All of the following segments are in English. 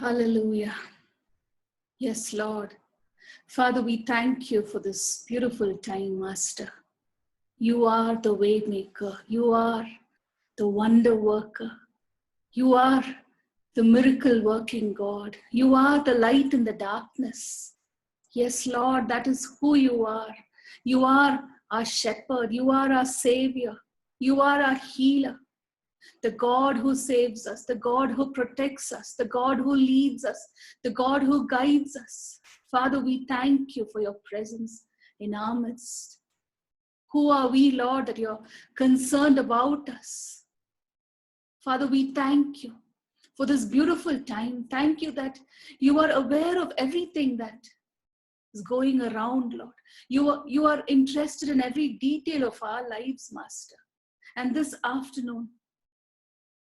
Hallelujah. Yes, Lord. Father, we thank you for this beautiful time, Master. You are the way maker. You are the wonder worker. You are the miracle working God. You are the light in the darkness. Yes, Lord, that is who you are. You are our shepherd. You are our savior. You are our healer. The God who saves us, the God who protects us, the God who leads us, the God who guides us. Father, we thank you for your presence in our midst. Who are we, Lord, that you're concerned about us? Father, we thank you for this beautiful time. Thank you that you are aware of everything that is going around, Lord. You are interested in every detail of our lives, Master. And this afternoon,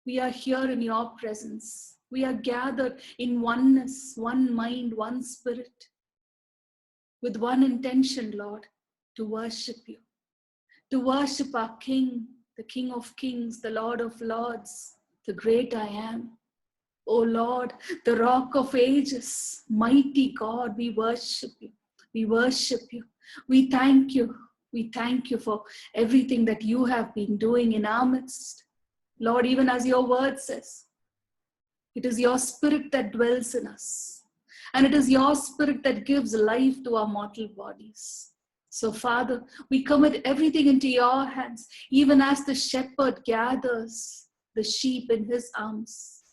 we are here in your presence. We are gathered in oneness, one mind, one spirit, with one intention, Lord, to worship you, to worship our King, the King of Kings, the Lord of Lords, the great I am. O Lord, the Rock of Ages, mighty God, we worship you. We worship you. We thank you. We thank you for everything that you have been doing in our midst. Lord, even as your word says, it is your spirit that dwells in us. And it is your spirit that gives life to our mortal bodies. So, Father, we commit everything into your hands, even as the shepherd gathers the sheep in his arms.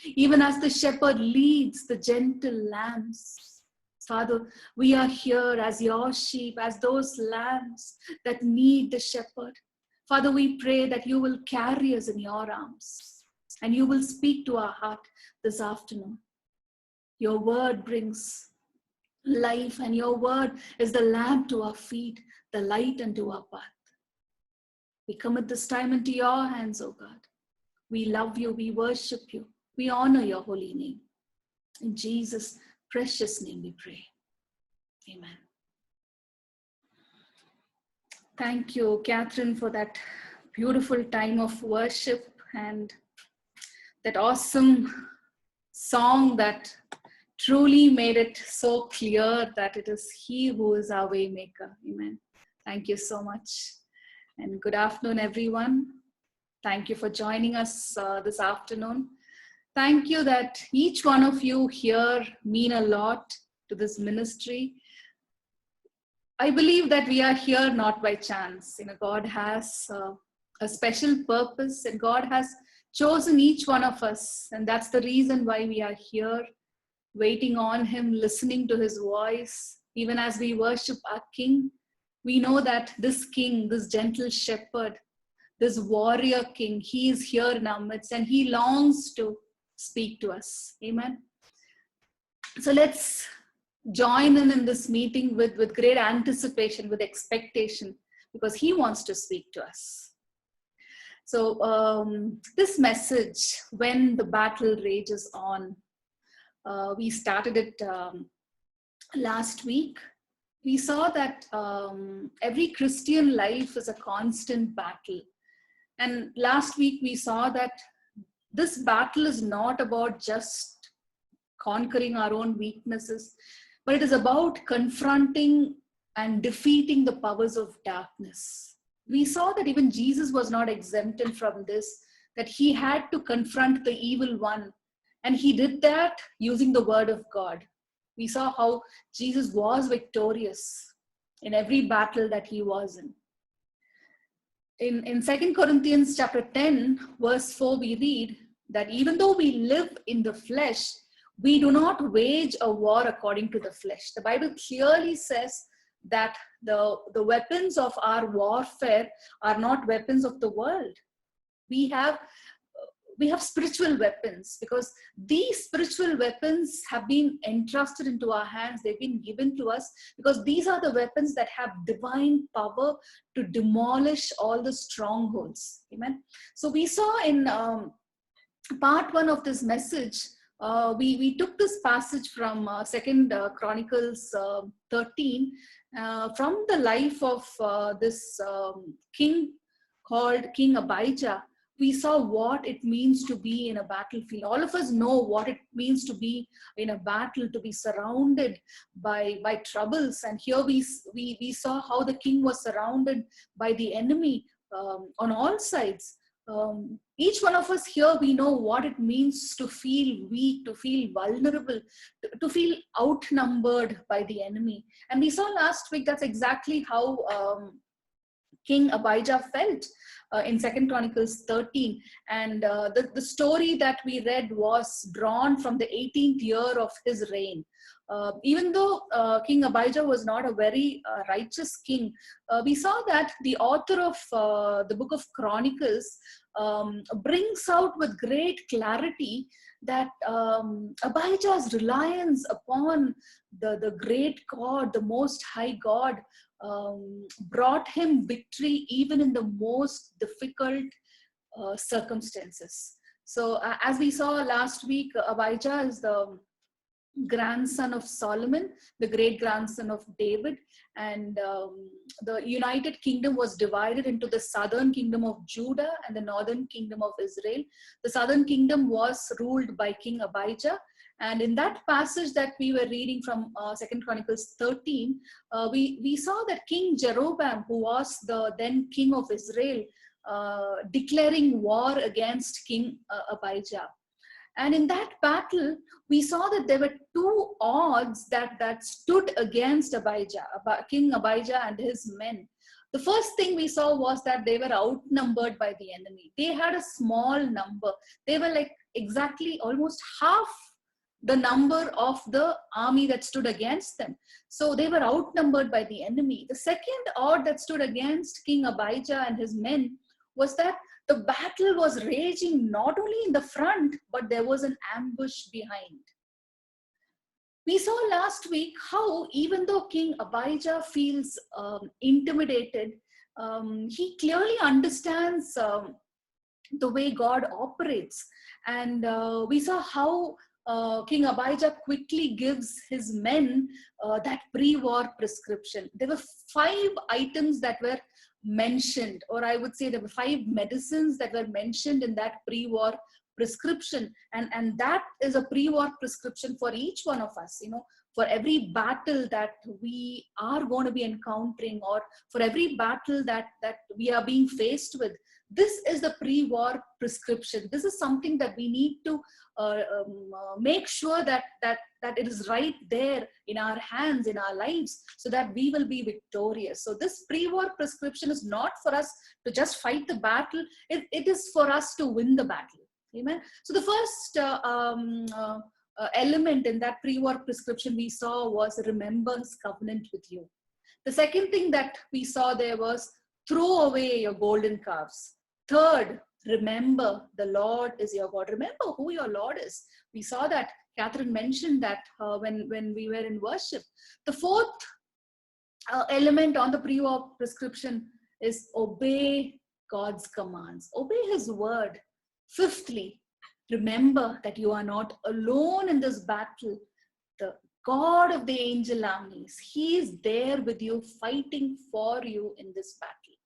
Even as the shepherd leads the gentle lambs. Father, we are here as your sheep, as those lambs that need the shepherd. Father, we pray that you will carry us in your arms and you will speak to our heart this afternoon. Your word brings life, and your word is the lamp to our feet, the light unto our path. We commit this time into your hands, O God. We love you, we worship you, we honor your holy name. In Jesus' precious name we pray. Amen. Thank you, Catherine, for that beautiful time of worship and that awesome song that truly made it so clear that it is He who is our way maker. Amen. Thank you so much. And good afternoon, everyone. Thank you for joining us this afternoon. Thank you that each one of you here mean a lot to this ministry. I believe that we are here not by chance. God has a special purpose, and God has chosen each one of us. And that's the reason why we are here, waiting on Him, listening to His voice. Even as we worship our King, we know that this King, this gentle shepherd, this warrior King, He is here in our midst and He longs to speak to us. Amen. So let's join in this meeting with great anticipation, with expectation, because He wants to speak to us. So this message, when the battle rages on, we started it last week. We saw that every Christian life is a constant battle. And last week we saw that this battle is not about just conquering our own weaknesses, but it is about confronting and defeating the powers of darkness. We saw that even Jesus was not exempted from this, that He had to confront the evil one. And He did that using the word of God. We saw how Jesus was victorious in every battle that He was in. In 2 Corinthians chapter 10, verse 4, we read that even though we live in the flesh, we do not wage a war according to the flesh. The Bible clearly says that the weapons of our warfare are not weapons of the world. We have spiritual weapons, because these spiritual weapons have been entrusted into our hands. They've been given to us because these are the weapons that have divine power to demolish all the strongholds. Amen. So we saw in part 1 of this message, we took this passage from 2 Chronicles 13, from the life of this king called King Abijah. we saw what it means to be in a battlefield. All of us know what it means to be in a battle, to be surrounded by troubles. And here we saw how the king was surrounded by the enemy on all sides. Each one of us here, we know what it means to feel weak, to feel vulnerable, to feel outnumbered by the enemy. And we saw last week that's exactly how King Abijah felt in 2 Chronicles 13. And the story that we read was drawn from the 18th year of his reign. Even though King Abijah was not a very righteous king, we saw that the author of the book of Chronicles brings out with great clarity that Abijah's reliance upon the great God, the Most High God, brought him victory even in the most difficult circumstances. So as we saw last week, Abijah is the grandson of Solomon, the great grandson of David, and the United Kingdom was divided into the southern kingdom of Judah and the northern kingdom of Israel. The southern kingdom was ruled by King Abijah. And in that passage that we were reading from 2 Chronicles 13, we saw that King Jeroboam, who was the then king of Israel, declaring war against King Abijah. And in that battle, we saw that there were two odds that stood against Abijah, King Abijah and his men. The first thing we saw was that they were outnumbered by the enemy. They had a small number. They were like exactly almost half the number of the army that stood against them. So they were outnumbered by the enemy. The second odd that stood against King Abijah and his men was that the battle was raging not only in the front, but there was an ambush behind. We saw last week how even though King Abijah feels intimidated, he clearly understands the way God operates. And we saw how King Abijah quickly gives his men that pre-war prescription. There were 5 items that were mentioned, or I would say there were 5 medicines that were mentioned in that pre-war prescription, and that is a pre-war prescription for each one of us, for every battle that we are going to be encountering, or for every battle that we are being faced with. This is the pre-war prescription. This is something that we need to make sure that it is right there in our hands, in our lives, so that we will be victorious. So this pre-war prescription is not for us to just fight the battle. It is for us to win the battle. Amen. So the first element in that pre-war prescription we saw was remember his covenant with you. The second thing that we saw there was throw away your golden calves. Third, remember the Lord is your God. Remember who your Lord is. We saw that. Catherine mentioned that when we were in worship. The fourth element on the pre-war prescription is obey God's commands. Obey his word. Fifthly, remember that you are not alone in this battle. The God of the angel armies, he is there with you, fighting for you in this battle.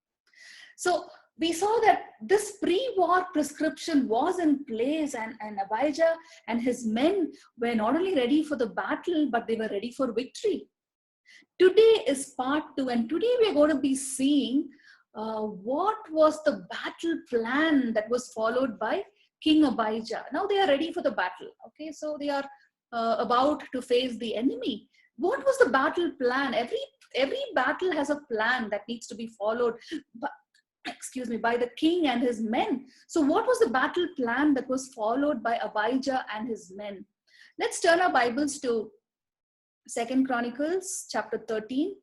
So we saw that this pre-war prescription was in place, and Abijah and his men were not only ready for the battle, but they were ready for victory. Today is part 2, and today we are going to be seeing what was the battle plan that was followed by King Abijah. Now they are ready for the battle. Okay, so they are about to face the enemy. What was the battle plan? Every battle has a plan that needs to be followed by the king and his men. So what was the battle plan that was followed by Abijah and his men? Let's turn our Bibles to 2 Chronicles chapter 13,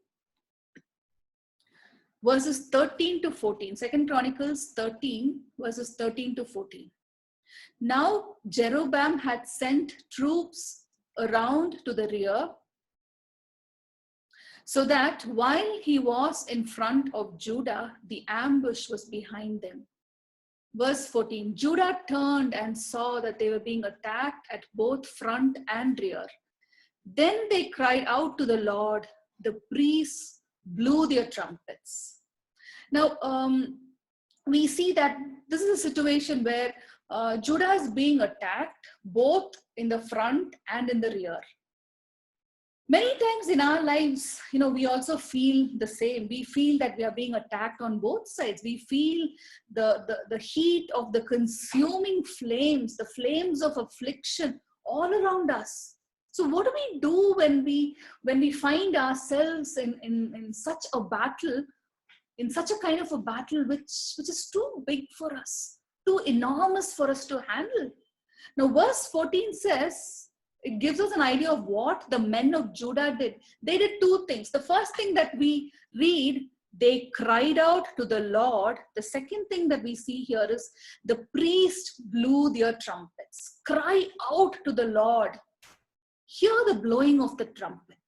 verses 13 to 14. 2 Chronicles 13, verses 13 to 14. Now Jeroboam had sent troops around to the rear, so that while he was in front of Judah, the ambush was behind them. Verse 14, Judah turned and saw that they were being attacked at both front and rear. Then they cried out to the Lord. The priests blew their trumpets. Now, we see that this is a situation where Judah is being attacked both in the front and in the rear. Many times in our lives, we also feel the same. We feel that we are being attacked on both sides. We feel the heat of the consuming flames, the flames of affliction all around us. So what do we do when we find ourselves in such a battle, in such a kind of a battle which is too big for us, too enormous for us to handle? Now, verse 14 says, it gives us an idea of what the men of Judah did. They did two things. The first thing that we read, they cried out to the Lord. The second thing that we see here is the priests blew their trumpets. Cry out to the Lord. Hear the blowing of the trumpet.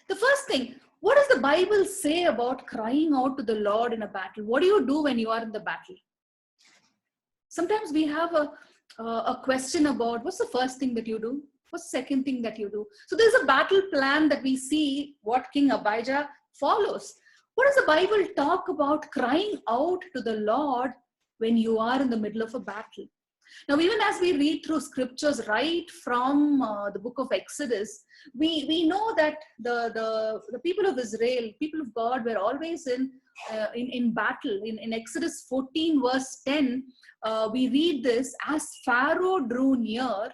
The first thing, what does the Bible say about crying out to the Lord in a battle? What do you do when you are in the battle? Sometimes we have a question about what's the first thing that you do? What's the second thing that you do? So there's a battle plan that we see what King Abijah follows. What does the Bible talk about crying out to the Lord when you are in the middle of a battle? Now, even as we read through scriptures right from the book of Exodus, we know that the people of Israel, people of God, were always in battle. In Exodus 14 verse 10, we read this: as Pharaoh drew near,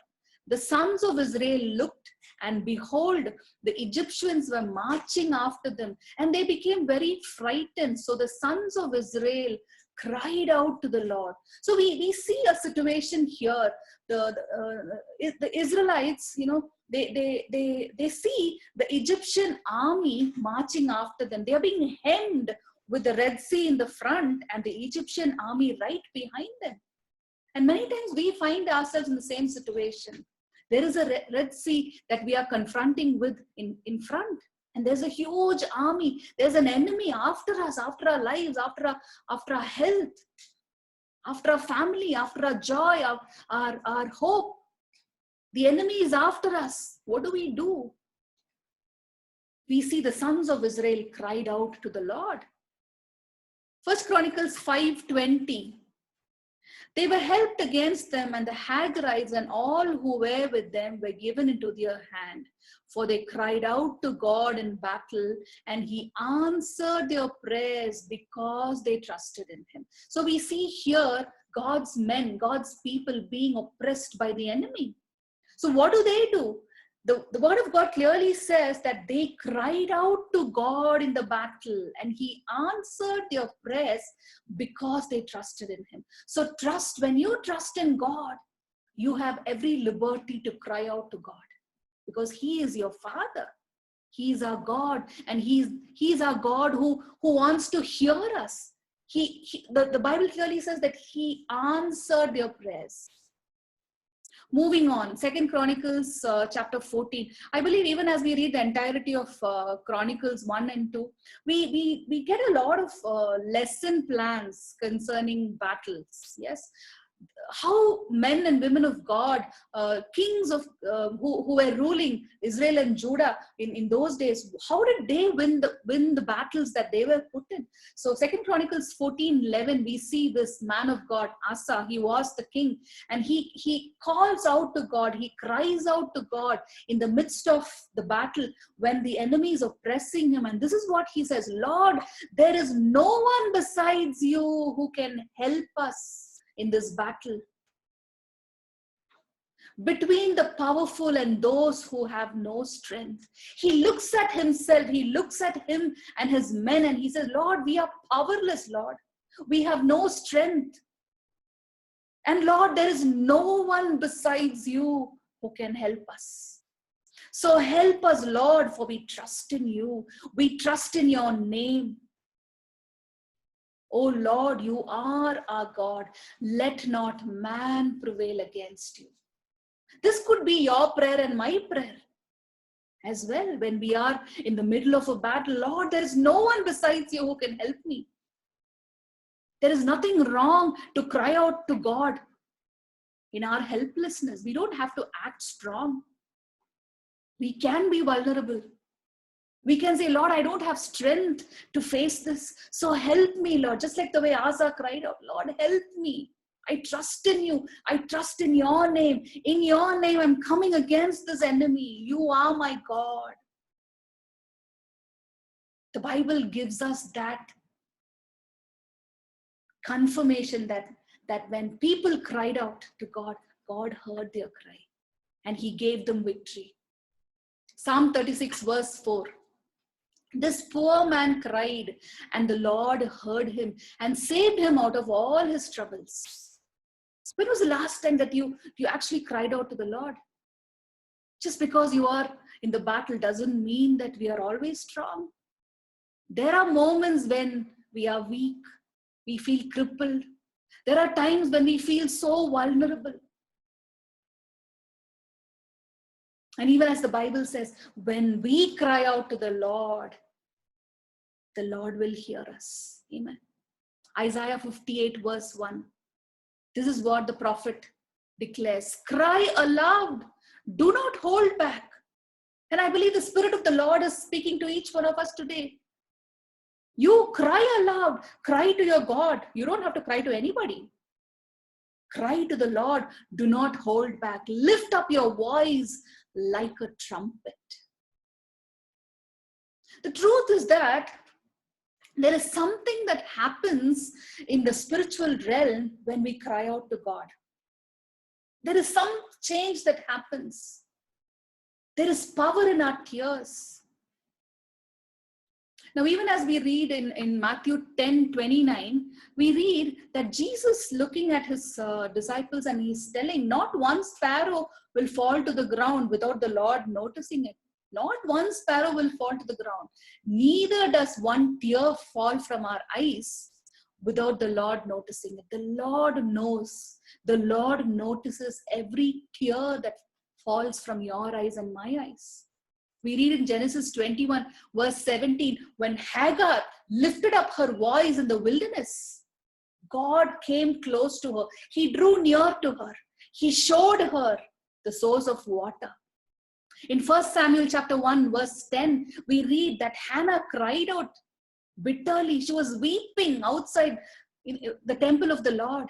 the sons of Israel looked, and behold, the Egyptians were marching after them, and they became very frightened. So the sons of Israel cried out to the Lord. So we see a situation here. The Israelites, they see the Egyptian army marching after them. They are being hemmed with the Red Sea in the front and the Egyptian army right behind them. And many times we find ourselves in the same situation. There is a Red Sea that we are confronting with in front. And there's a huge army. There's an enemy after us, after our lives, after our health, after our family, after our joy, our hope. The enemy is after us. What do? We see the sons of Israel cried out to the Lord. 1 Chronicles 5:20. They were helped against them, and the Hagrites and all who were with them were given into their hand. For they cried out to God in battle, and he answered their prayers because they trusted in him. So we see here God's men, God's people being oppressed by the enemy. So what do? The word of God clearly says that they cried out to God in the battle, and he answered their prayers because they trusted in him. So when you trust in God, you have every liberty to cry out to God, because he is your Father. He is our God, and he's our God who wants to hear us. The Bible clearly says that he answered their prayers. Moving on, 2 Chronicles chapter 14. I believe even as we read the entirety of Chronicles 1 and 2, we get a lot of lesson plans concerning battles. Yes, how men and women of God, kings of who were ruling Israel and Judah in those days, how did they win the battles that they were put in? So 2 Chronicles 14:11, we see this man of God, Asa. He was the king, and he calls out to God. He cries out to God in the midst of the battle when the enemy is oppressing him. And this is what he says: Lord, there is no one besides you who can help us in this battle. Between the powerful and those who have no strength. He looks at himself, he looks at him and his men, and he says, Lord, we are powerless, Lord. We have no strength. And Lord, there is no one besides you who can help us. So help us, Lord, for we trust in you. We trust in your name. Oh Lord, you are our God. Let not man prevail against you. This could be your prayer and my prayer as well. When we are in the middle of a battle, Lord, there is no one besides you who can help me. There is nothing wrong to cry out to God in our helplessness. We don't have to act strong. We can be vulnerable. We can say, Lord, I don't have strength to face this. So help me, Lord. Just like the way Asa cried out, Lord, help me. I trust in you. I trust in your name. In your name, I'm coming against this enemy. You are my God. The Bible gives us that confirmation that when people cried out to God, God heard their cry and he gave them victory. Psalm 36 verse 4. This poor man cried and the Lord heard him and saved him out of all his troubles. When was the last time that you actually cried out to the Lord? Just because you are in the battle doesn't mean that we are always strong. There are moments when we are weak, we feel crippled. There are times when we feel so vulnerable. And even as the Bible says, when we cry out to the Lord will hear us. Amen. Isaiah 58 verse 1. This is what the prophet declares. Cry aloud. Do not hold back. And I believe the Spirit of the Lord is speaking to each one of us today. You cry aloud. Cry to your God. You don't have to cry to anybody. Cry to the Lord. Do not hold back. Lift up your voice like a trumpet. The truth is that there is something that happens in the spiritual realm when we cry out to God. There is some change that happens. There is power in our tears. Now, even as we read in Matthew 10:29, we read that Jesus looking at his disciples and he's telling, not one sparrow will fall to the ground without the Lord noticing it. Not one sparrow will fall to the ground. Neither does one tear fall from our eyes without the Lord noticing it. The Lord knows. The Lord notices every tear that falls from your eyes and my eyes. We read in Genesis 21 verse 17, when Hagar lifted up her voice in the wilderness, God came close to her. He drew near to her. He showed her the source of water. In 1 Samuel chapter 1 verse 10, we read that Hannah cried out bitterly. She was weeping outside in the temple of the Lord.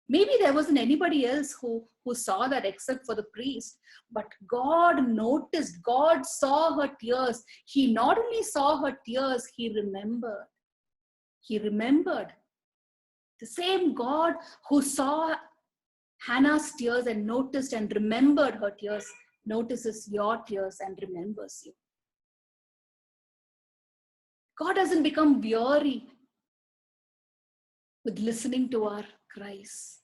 Maybe there wasn't anybody else who saw that except for the priest. But God noticed, God saw her tears. He not only saw her tears, he remembered. He remembered. The same God who saw Hannah's tears and noticed and remembered her tears, notices your tears and remembers you. God doesn't become weary with listening to our cries.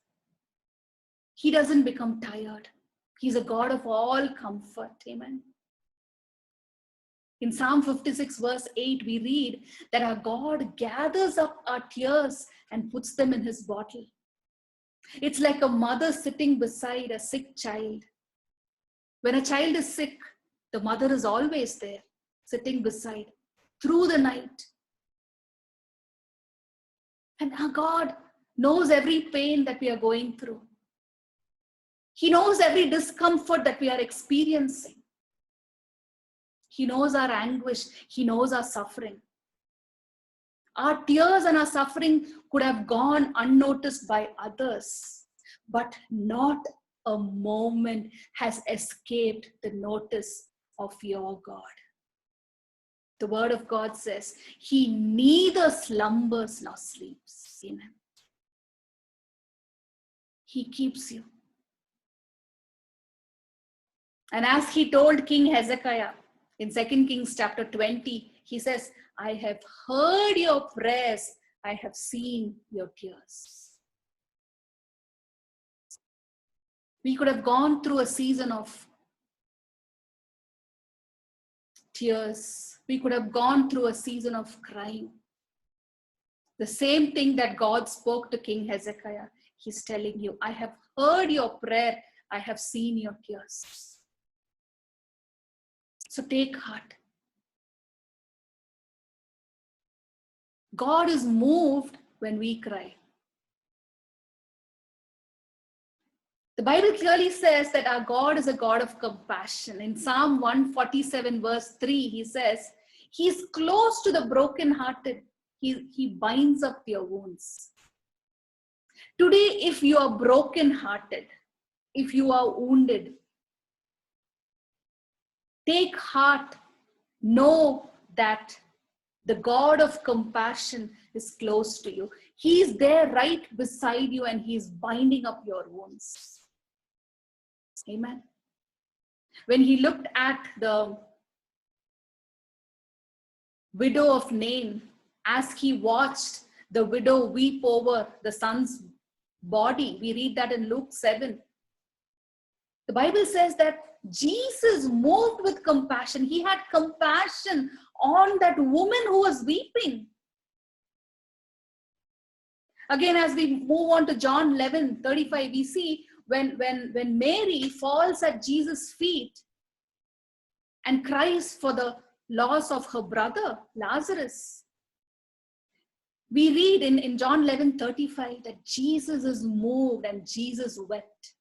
He doesn't become tired. He's a God of all comfort. Amen. In Psalm 56 verse 8, we read that our God gathers up our tears and puts them in his bottle. It's like a mother sitting beside a sick child. When a child is sick, the mother is always there, sitting beside, through the night. And our God knows every pain that we are going through. He knows every discomfort that we are experiencing. He knows our anguish. He knows our suffering. Our tears and our suffering could have gone unnoticed by others, but not a moment has escaped the notice of your God. The word of God says, he neither slumbers nor sleeps. Amen. He keeps you. And as he told King Hezekiah in 2 Kings chapter 20, he says, I have heard your prayers. I have seen your tears. We could have gone through a season of tears. We could have gone through a season of crying. The same thing that God spoke to King Hezekiah, he's telling you, I have heard your prayer. I have seen your tears. So take heart. God is moved when we cry. The Bible clearly says that our God is a God of compassion. In Psalm 147 verse 3, he says, He's close to the brokenhearted. He binds up their wounds. Today, if you are brokenhearted, if you are wounded, take heart. Know that the God of compassion is close to you. He is there right beside you and He is binding up your wounds. Amen. When He looked at the widow of Nain, as He watched the widow weep over the son's body, we read that in Luke 7. The Bible says that Jesus moved with compassion. He had compassion on that woman who was weeping. Again, as we move on to John 11:35, we see when Mary falls at Jesus' feet and cries for the loss of her brother, Lazarus. We read in John 11:35 that Jesus is moved and Jesus wept.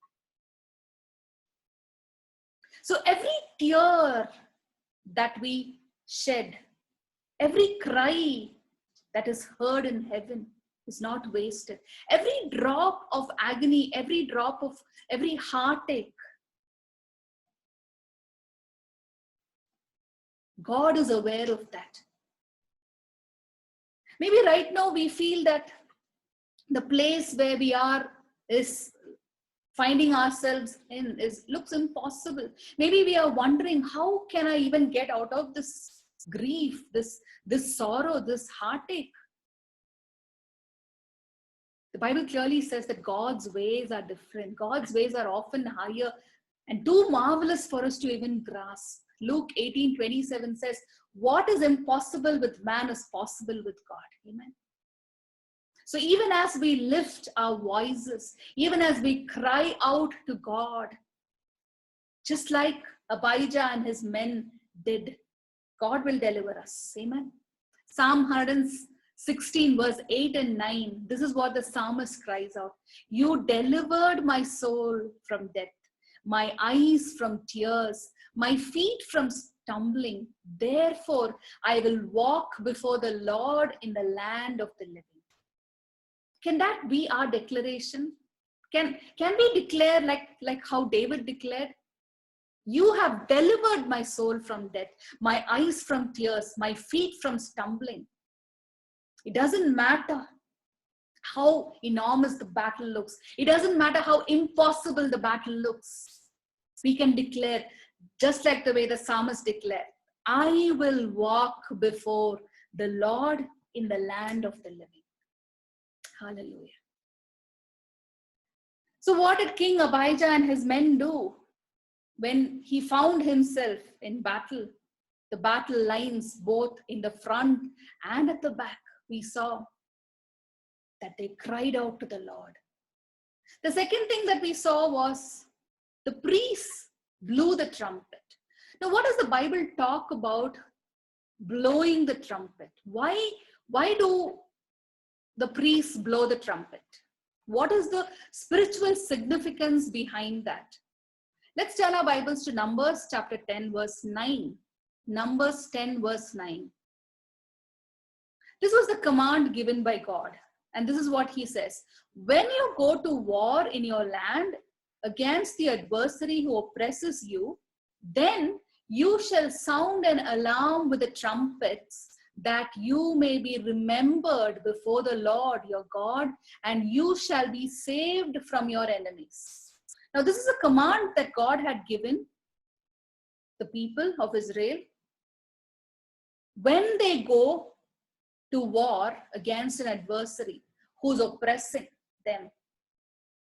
So every tear that we shed, every cry that is heard in heaven is not wasted. Every drop of agony, every heartache, God is aware of that. Maybe right now we feel that the place where we are is finding ourselves in looks impossible. Maybe we are wondering, how can I even get out of this grief, this sorrow, this heartache? The Bible clearly says that God's ways are different. God's ways are often higher and too marvelous for us to even grasp. Luke 18:27 says, what is impossible with man is possible with God. Amen. So even as we lift our voices, even as we cry out to God, just like Abijah and his men did, God will deliver us. Amen. Psalm 116 verse 8 and 9, this is what the psalmist cries out. You delivered my soul from death, my eyes from tears, my feet from stumbling. Therefore, I will walk before the Lord in the land of the living. Can that be our declaration? Can we declare like how David declared? You have delivered my soul from death, my eyes from tears, my feet from stumbling. It doesn't matter how enormous the battle looks. It doesn't matter how impossible the battle looks. We can declare, just like the way the psalmist declared, I will walk before the Lord in the land of the living. Hallelujah. So what did King Abijah and his men do when he found himself in battle? The battle lines both in the front and at the back, we saw that they cried out to the Lord. The second thing that we saw was the priests blew the trumpet. Now, what does the Bible talk about blowing the trumpet? Why do the priests blow the trumpet? What is the spiritual significance behind that? Let's turn our Bibles to Numbers chapter 10 verse 9. Numbers 10 verse 9. This was the command given by God. And this is what He says. When you go to war in your land against the adversary who oppresses you, then you shall sound an alarm with the trumpets, that you may be remembered before the Lord your God, and you shall be saved from your enemies. Now, this is a command that God had given the people of Israel. When they go to war against an adversary who's oppressing them,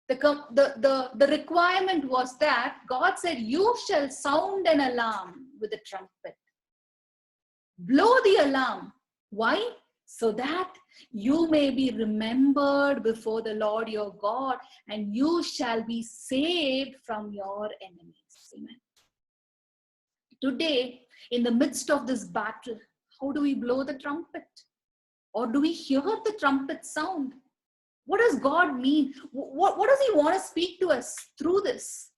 the requirement was that God said, you shall sound an alarm with the trumpet. Blow the alarm. Why? So that you may be remembered before the Lord your God, and you shall be saved from your enemies. Amen. Today, in the midst of this battle, how do we blow the trumpet? Or do we hear the trumpet sound? What does God mean? What does he want to speak to us through this?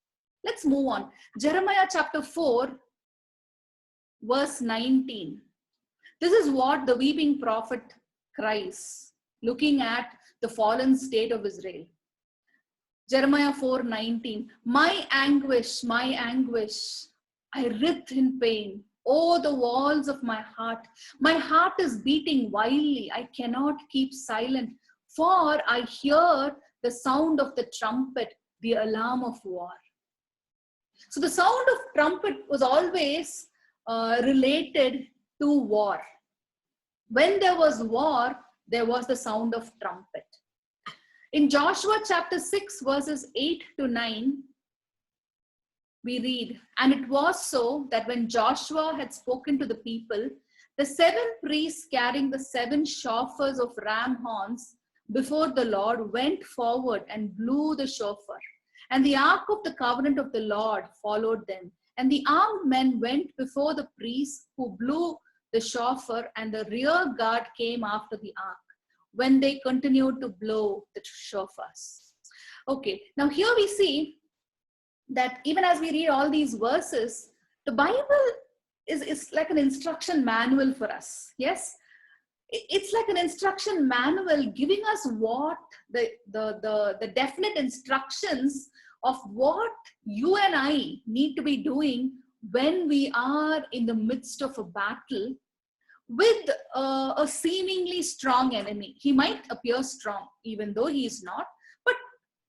Let's move on. Jeremiah chapter 4, verse 19. This is what the weeping prophet cries, looking at the fallen state of Israel. Jeremiah 4:19. My anguish, I writhe in pain. Oh, the walls of my heart. My heart is beating wildly. I cannot keep silent, for I hear the sound of the trumpet, the alarm of war. So the sound of trumpet was always related to war. When there was war, there was the sound of trumpet. In Joshua chapter 6, verses 8 to 9, we read, and it was so that when Joshua had spoken to the people, the 7 priests carrying the 7 shofars of ram horns before the Lord went forward and blew the shofar. And the ark of the covenant of the Lord followed them. And the armed men went before the priests who blew the shofar, and the rear guard came after the ark when they continued to blow the shofars. Okay, now here we see that even as we read all these verses, the Bible is like an instruction manual for us. Yes, it's like an instruction manual giving us what the definite instructions of what you and I need to be doing when we are in the midst of a battle with a seemingly strong enemy. He might appear strong, even though he is not, but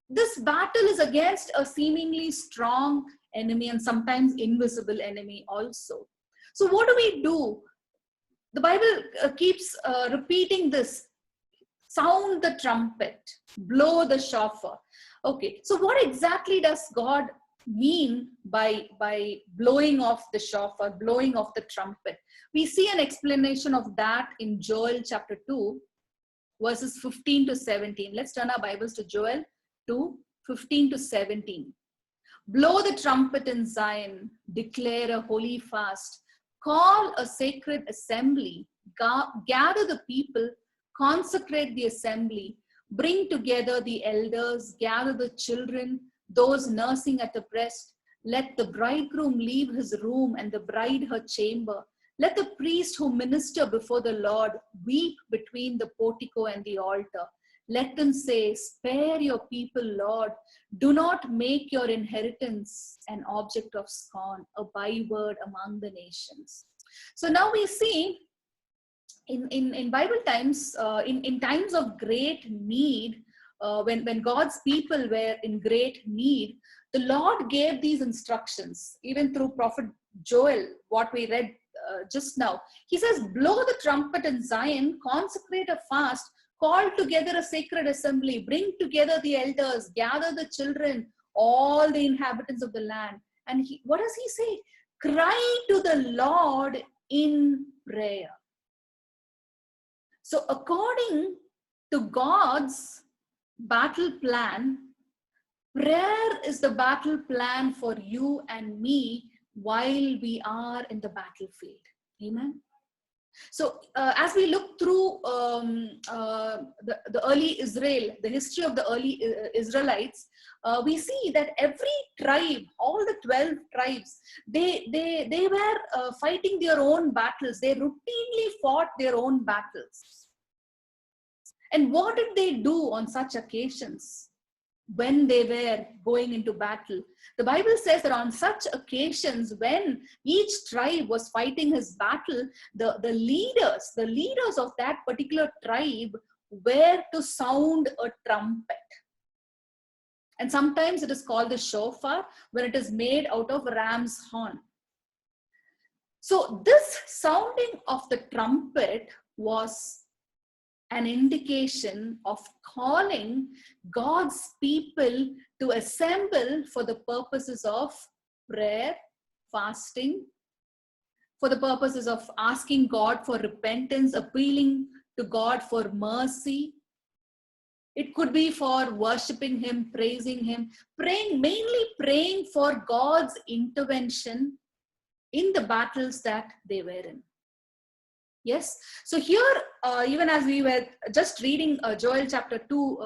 this battle is against a seemingly strong enemy and sometimes invisible enemy also. So what do we do? The Bible keeps repeating this: sound the trumpet, blow the shofar. Okay, so what exactly does God mean by blowing off the shofar, blowing off the trumpet? We see an explanation of that in Joel chapter 2, verses 15 to 17. Let's turn our Bibles to Joel 2, 15 to 17. Blow the trumpet in Zion, declare a holy fast, call a sacred assembly, gather the people, consecrate the assembly, bring together the elders, gather the children, those nursing at the breast. Let the bridegroom leave his room and the bride her chamber. Let the priest who minister before the Lord weep between the portico and the altar. Let them say, spare your people, Lord. Do not make your inheritance an object of scorn, a byword among the nations. So now we see in Bible times, in times of great need, when God's people were in great need, the Lord gave these instructions, even through Prophet Joel, what we read just now. He says, blow the trumpet in Zion, consecrate a fast, call together a sacred assembly, bring together the elders, gather the children, all the inhabitants of the land. And what does he say? Cry to the Lord in prayer. So according to God's battle plan, prayer is the battle plan for you and me while we are in the battlefield. Amen. So as we look through the early Israel, the history of the early Israelites, we see that every tribe, all the 12 tribes, they were fighting their own battles. They routinely fought their own battles. And what did they do on such occasions when they were going into battle? The Bible says that on such occasions, when each tribe was fighting his battle, the leaders of that particular tribe were to sound a trumpet. And sometimes it is called the shofar, when it is made out of ram's horn. So this sounding of the trumpet was an indication of calling God's people to assemble for the purposes of prayer, fasting, for the purposes of asking God for repentance, appealing to God for mercy. It could be for worshiping Him, praising Him, mainly praying for God's intervention in the battles that they were in. Yes. So here, even as we were just reading Joel chapter 2,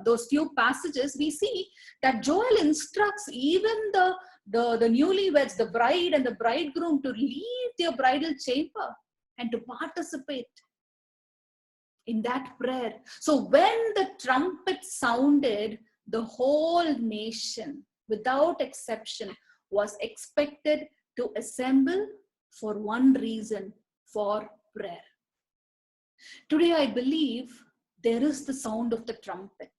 those few passages, we see that Joel instructs even the newlyweds, the bride and the bridegroom, to leave their bridal chamber and to participate in that prayer. So when the trumpet sounded, the whole nation, without exception, was expected to assemble for one reason: for prayer. Today, I believe there is the sound of the trumpet.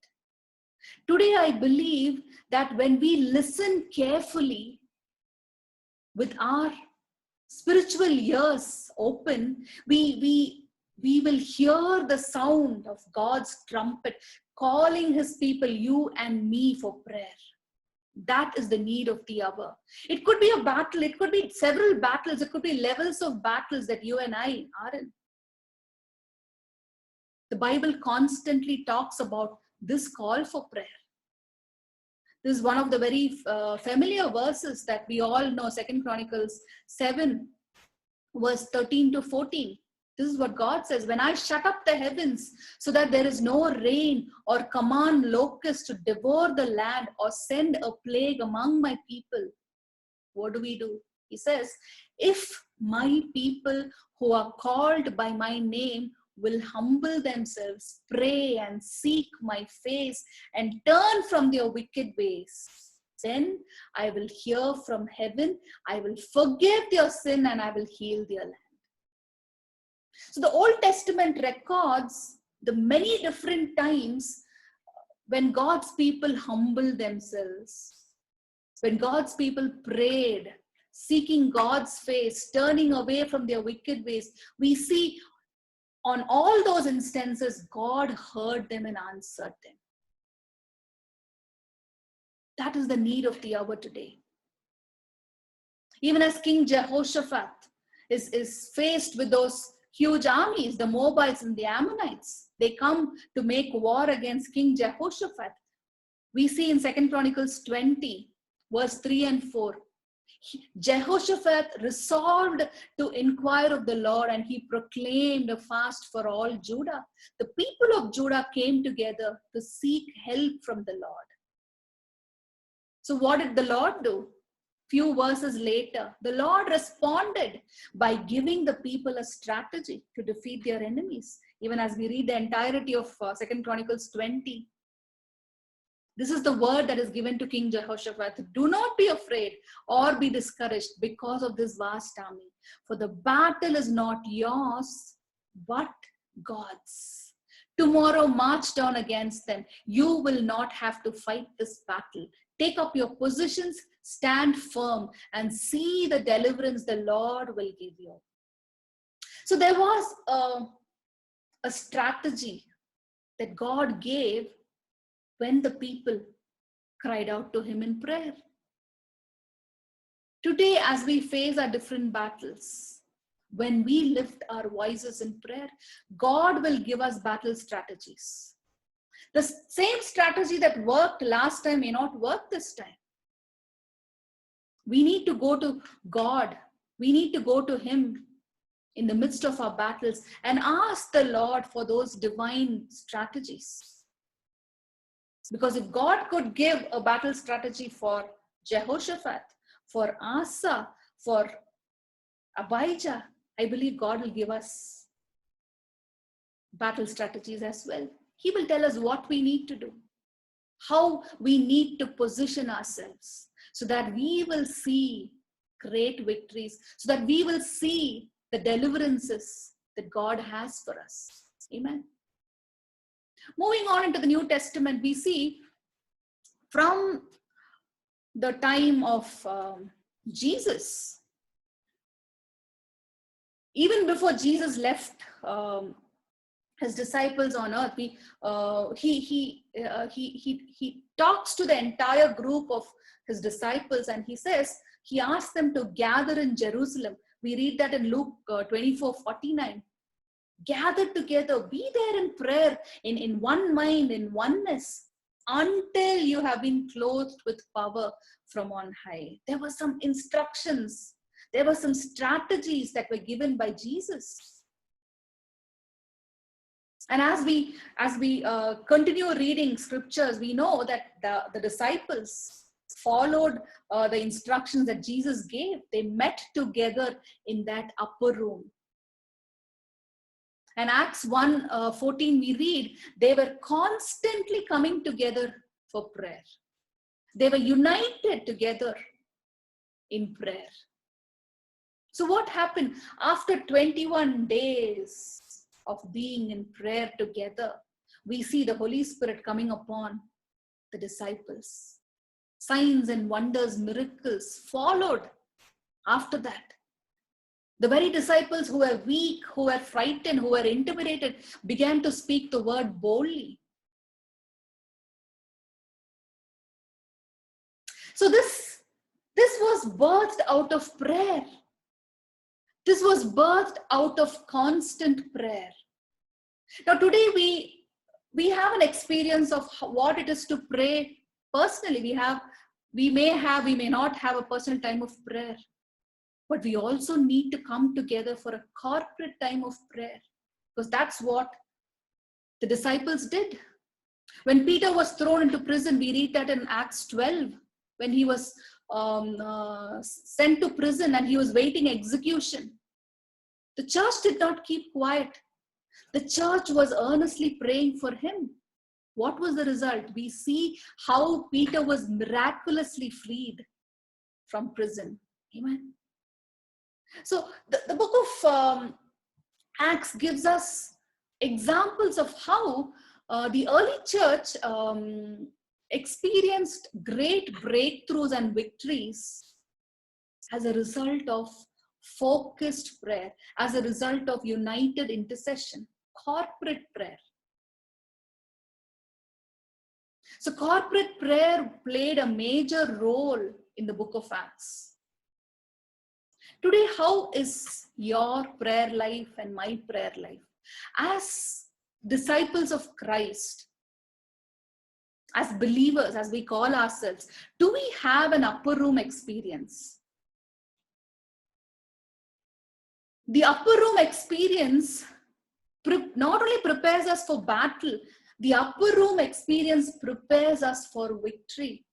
Today, I believe that when we listen carefully with our spiritual ears open, we will hear the sound of God's trumpet calling his people, you and me, for prayer. That is the need of the hour. It could be a battle. It could be several battles. It could be levels of battles that you and I are in. The Bible constantly talks about this call for prayer. This is one of the very familiar verses that we all know, 2 Chronicles 7, verse 13 to 14. This is what God says: when I shut up the heavens so that there is no rain, or command locusts to devour the land, or send a plague among my people, what do? He says, if my people who are called by my name will humble themselves, pray and seek my face, and turn from their wicked ways, then I will hear from heaven, I will forgive their sin, and I will heal their land. So the Old Testament records the many different times when God's people humbled themselves, when God's people prayed, seeking God's face, turning away from their wicked ways. We see on all those instances, God heard them and answered them. That is the need of the hour today. Even as King Jehoshaphat is faced with those huge armies, the Moabites and the Ammonites, they come to make war against King Jehoshaphat. We see in 2 Chronicles 20, verse 3 and 4, Jehoshaphat resolved to inquire of the Lord, and he proclaimed a fast for all Judah. The people of Judah came together to seek help from the Lord. So what did the Lord do? Few verses later, the Lord responded by giving the people a strategy to defeat their enemies. Even as we read the entirety of 2 Chronicles 20, this is the word that is given to King Jehoshaphat: do not be afraid or be discouraged because of this vast army, for the battle is not yours, but God's. Tomorrow march down against them. You will not have to fight this battle. Take up your positions, stand firm, and see the deliverance the Lord will give you. So there was a strategy that God gave when the people cried out to him in prayer. Today, as we face our different battles, when we lift our voices in prayer, God will give us battle strategies. The same strategy that worked last time may not work this time. We need to go to God. We need to go to him in the midst of our battles and ask the Lord for those divine strategies. Because if God could give a battle strategy for Jehoshaphat, for Asa, for Abijah, I believe God will give us battle strategies as well. He will tell us what we need to do, how we need to position ourselves, so that we will see great victories, so that we will see the deliverances that God has for us. Amen. Moving on into the New Testament, we see from the time of Jesus, even before Jesus left his disciples on earth, he talks to the entire group of his disciples, and he says, he asks them to gather in Jerusalem. We read that in Luke 24:49. Gather together, be there in prayer, in one mind, in oneness, until you have been clothed with power from on high. There were some instructions There were some strategies that were given by Jesus. And as we continue reading scriptures, we know that the disciples followed the instructions that Jesus gave. They met together in that upper room. And Acts 1:14, we read, they were constantly coming together for prayer. They were united together in prayer. So what happened after 21 days of being in prayer together? We see the Holy Spirit coming upon the disciples. Signs and wonders, miracles followed after that. The very disciples who were weak, who were frightened, who were intimidated, began to speak the word boldly. So this was birthed out of prayer. This was birthed out of constant prayer. Now today we have an experience of what it is to pray personally. We may not have a personal time of prayer, but we also need to come together for a corporate time of prayer, because that's what the disciples did. When Peter was thrown into prison, we read that in Acts 12, when he was sent to prison and he was waiting execution. The church did not keep quiet. The church was earnestly praying for him. What was the result? We see how Peter was miraculously freed from prison. Amen. So the book of Acts gives us examples of how the early church experienced great breakthroughs and victories as a result of focused prayer, as a result of united intercession, corporate prayer. So corporate prayer played a major role in the book of Acts. Today, how is your prayer life and my prayer life? As disciples of Christ, as believers, as we call ourselves, do we have an upper room experience? The upper room experience not only prepares us for battle, the upper room experience prepares us for victory.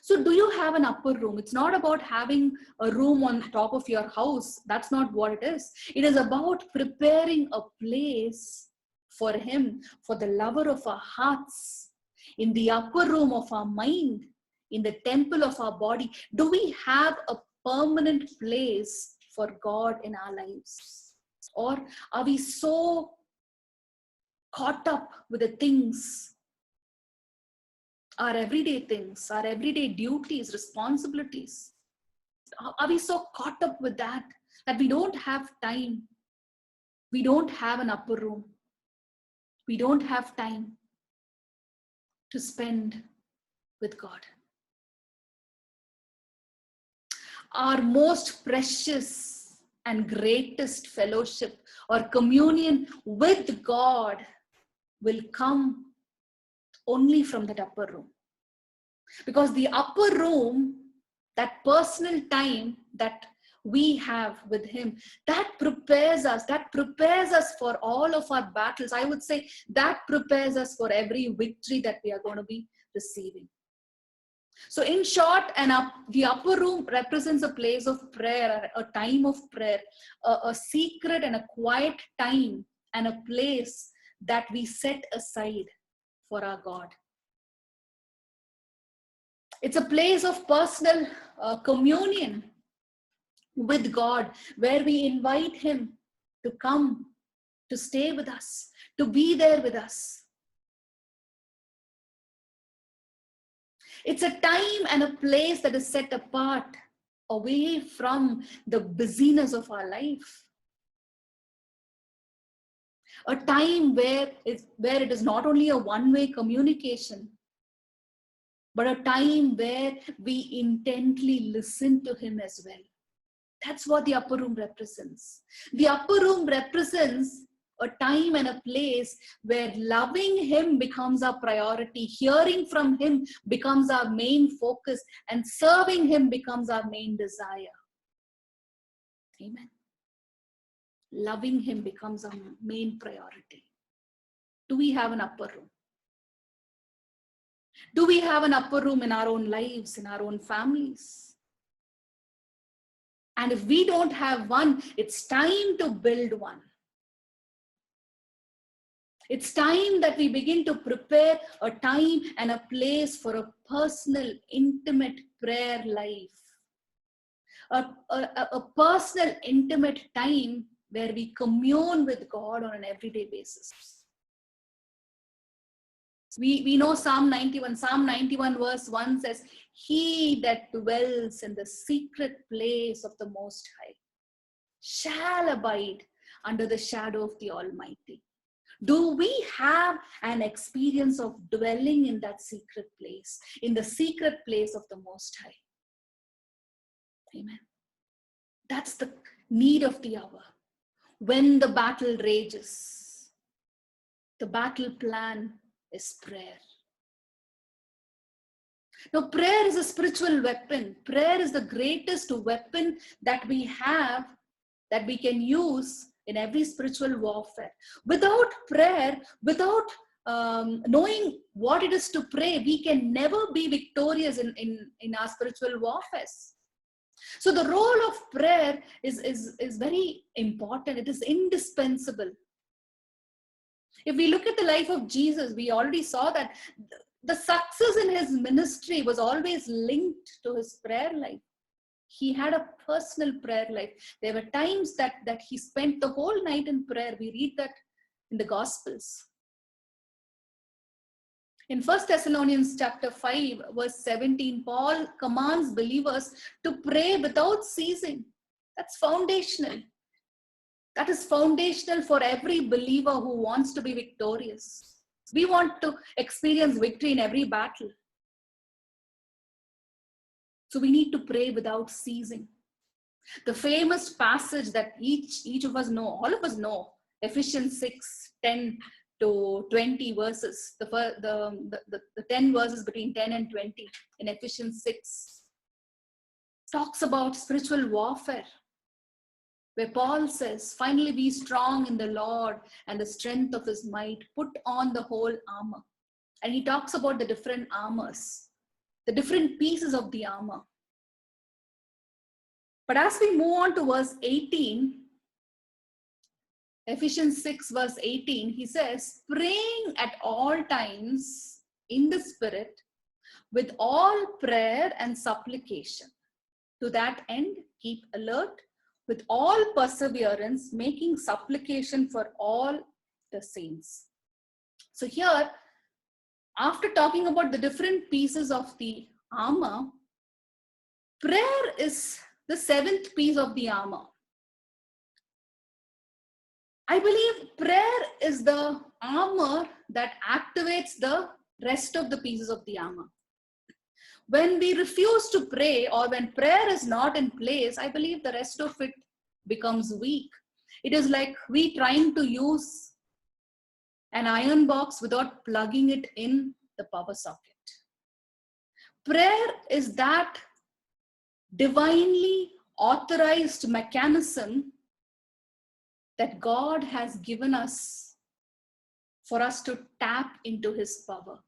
So do you have an upper room? It's not about having a room on top of your house. That's not what it is. It is about preparing a place for Him, for the lover of our hearts, in the upper room of our mind, in the temple of our body. Do we have a permanent place for God in our lives? Or are we so caught up with the things, our everyday things, our everyday duties, responsibilities? Are we so caught up with that we don't have time? We don't have an upper room. We don't have time to spend with God. Our most precious and greatest fellowship or communion with God will come only from that upper room. Because the upper room, that personal time that we have with Him, that prepares us for all of our battles. I would say that prepares us for every victory that we are going to be receiving. So in short, the upper room represents a place of prayer, a time of prayer, a secret and a quiet time, and a place that we set aside for our God. It's a place of personal communion with God, where we invite Him to come, to stay with us, to be there with us. It's a time and a place that is set apart, away from the busyness of our life. A time where it is not only a one-way communication, but a time where we intently listen to Him as well. That's what the upper room represents. The upper room represents a time and a place where loving Him becomes our priority, hearing from Him becomes our main focus, and serving Him becomes our main desire. Amen. Loving him becomes our main priority. Do we have an upper room? Do we have an upper room in our own lives, in our own families? And if we don't have one, it's time to build one. It's time that we begin to prepare a time and a place for a personal, intimate prayer life. A personal, intimate time where we commune with God on an everyday basis. We know Psalm 91. Psalm 91 verse 1 says, "He that dwells in the secret place of the Most High shall abide under the shadow of the Almighty." Do we have an experience of dwelling in that secret place, in the secret place of the Most High? Amen. That's the need of the hour. When the battle rages, the battle plan is prayer. Now, prayer is a spiritual weapon. Prayer is the greatest weapon that we have, that we can use in every spiritual warfare. Without prayer, without knowing what it is to pray, we can never be victorious in our spiritual warfares. So the role of prayer is very important. It is indispensable. If we look at the life of Jesus, we already saw that the success in his ministry was always linked to his prayer life. He had a personal prayer life. There were times that he spent the whole night in prayer. We read that in the Gospels. In 1 Thessalonians chapter 5, verse 17, Paul commands believers to pray without ceasing. That's foundational. That is foundational for every believer who wants to be victorious. We want to experience victory in every battle. So we need to pray without ceasing. The famous passage that each of us know, all of us know, Ephesians 6, 10 to 20 verses, the 10 verses between 10 and 20 in Ephesians 6 talks about spiritual warfare, where Paul says, "Finally be strong in the Lord and the strength of his might, put on the whole armor." And he talks about the different armors, the different pieces of the armor. But as we move on to verse 18, Ephesians 6 verse 18, he says, "Praying at all times in the Spirit with all prayer and supplication. To that end, keep alert with all perseverance, making supplication for all the saints." So here, after talking about the different pieces of the armor, prayer is the seventh piece of the armor. I believe prayer is the armor that activates the rest of the pieces of the armor. When we refuse to pray, or when prayer is not in place, I believe the rest of it becomes weak. It is like we trying to use an iron box without plugging it in the power socket. Prayer is that divinely authorized mechanism that God has given us for us to tap into his power,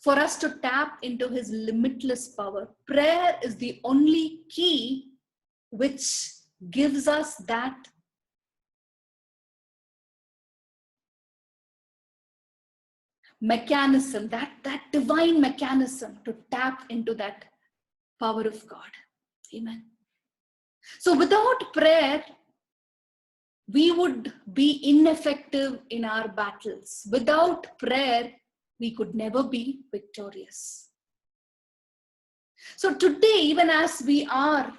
for us to tap into his limitless power. Prayer is the only key which gives us that mechanism, that divine mechanism to tap into that power of God. Amen. So without prayer, we would be ineffective in our battles. Without prayer, we could never be victorious. So today, even as we are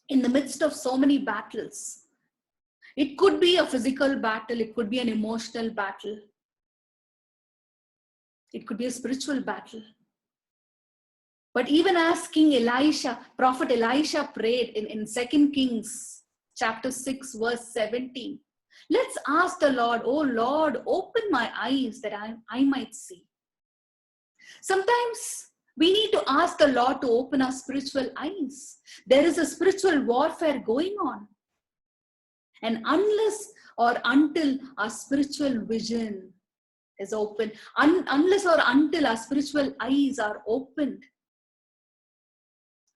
in the midst of so many battles, it could be a physical battle, it could be an emotional battle, it could be a spiritual battle. But even as Prophet Elisha prayed in 2 Kings chapter 6 verse 17, let's ask the Lord, "Oh Lord, open my eyes that I might see." Sometimes We need to ask the Lord to open our spiritual eyes. There is a spiritual warfare going on. And unless or until our spiritual vision is open, unless or until our spiritual eyes are opened,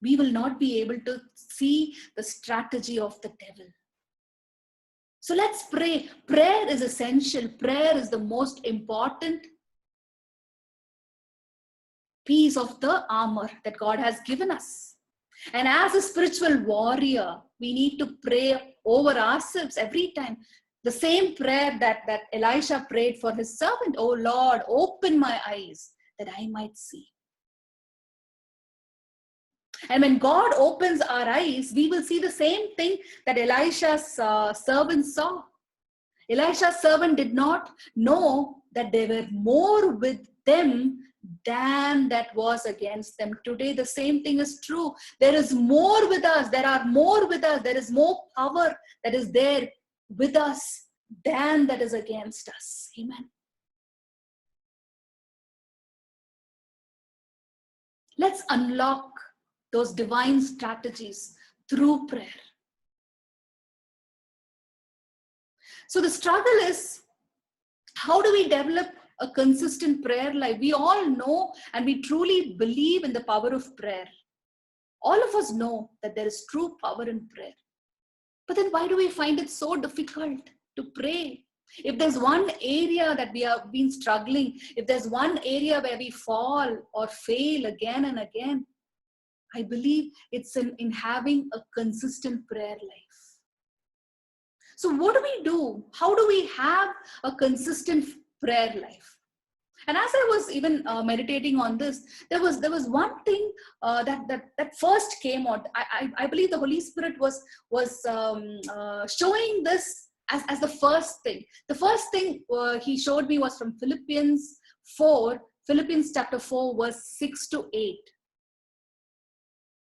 we will not be able to see the strategy of the devil. So let's pray. Prayer is essential. Prayer is the most important piece of the armor that God has given us. And as a spiritual warrior, we need to pray over ourselves every time. The same prayer that Elisha prayed for his servant. Oh Lord, open my eyes that I might see. And when God opens our eyes, we will see the same thing that Elisha's servant saw. Elisha's servant did not know that there were more with them than that was against them. Today, the same thing is true. There is more with us. There are more with us. There is more power that is there with us than that is against us. Amen. Let's unlock those divine strategies through prayer. So the struggle is, how do we develop a consistent prayer life? We all know and we truly believe in the power of prayer. All of us know that there is true power in prayer. But then why do we find it so difficult to pray? If there's one area that we have been struggling, if there's one area where we fall or fail again and again, I believe it's in having a consistent prayer life. So what do we do? How do we have a consistent prayer life? And as I was even meditating on this, there was one thing that first came out. I believe the Holy Spirit was showing this as the first thing. The first thing he showed me was from Philippians chapter 4, verse 6 to 8.